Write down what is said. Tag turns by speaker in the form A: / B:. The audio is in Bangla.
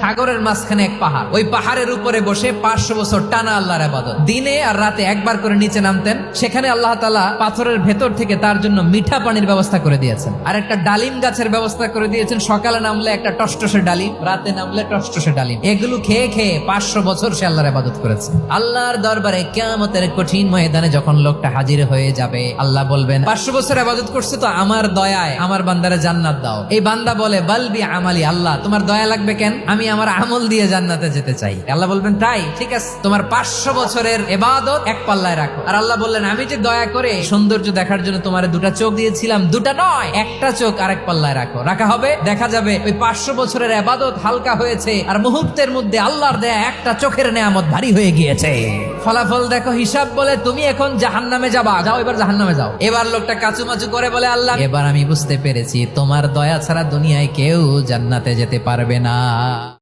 A: সাগরের মাঝখানে এক পাহাড়, ওই পাহাড়ের উপরে বসে 500 বছর টানা আল্লাহর ইবাদত। দিনে আর রাতে একবার করে নিচে নামতেন। সেখানে আল্লাহ তাআলা পাথরের ভেতর থেকে তার জন্য মিঠা পানির ব্যবস্থা করে দিয়েছেন, আর একটা ডালিম গাছের ব্যবস্থা করে দিয়েছেন। সকালে নামলে একটা টসটসে ডালিম, রাতে নামলে টসটসে ডালিম। এগুলো খেয়ে খেয়ে 500 বছর সে আল্লাহর ইবাদত করেছে। আল্লাহর দরবারে কিয়ামতের কঠিন ময়দানে যখন লোকটা হাজির হয়ে যাবে, আল্লাহ বলবেন 500 বছর ইবাদত করছে তো আমার দয়ায় আমার বান্দারে জান্নাত দাও। এই বান্দা বলে বালবি আমালি, আল্লাহ তোমার দয়া লাগবে কেন, আমি আমার আমল দিয়ে জান্নাতে যেতে চাই। আল্লাহ বলবেন তাই, ঠিক আছে, তোমার 500 বছরের ইবাদত এক পাল্লায় রাখো। আর আল্লাহ বললেন আমি যে দয়া করে সৌন্দর্য দেখার জন্য তোমার 2টা চোখ দিয়েছিলাম, 2টা নয়, একটা চোখ আরেক পাল্লায় রাখো। রাখা হবে, দেখা যাবে ওই 500 বছরের ইবাদত হালকা হয়েছে, আর মুহূর্তের মধ্যে আল্লাহর দেয়া একটা চোখের নেয়ামত ভারী হয়ে গিয়েছে। ফলাফল দেখো, হিসাব বলে তুমি এখন জাহান্নামে যাবা, যাও এবার জাহান্নামে যাও। এবার লোকটা কাচুমাচু করে বলে আল্লাহ এবার আমি বুঝতে পেরেছি তোমার দয়া ছাড়া দুনিয়ায় কেউ জান্নাতে যেতে পারবে না।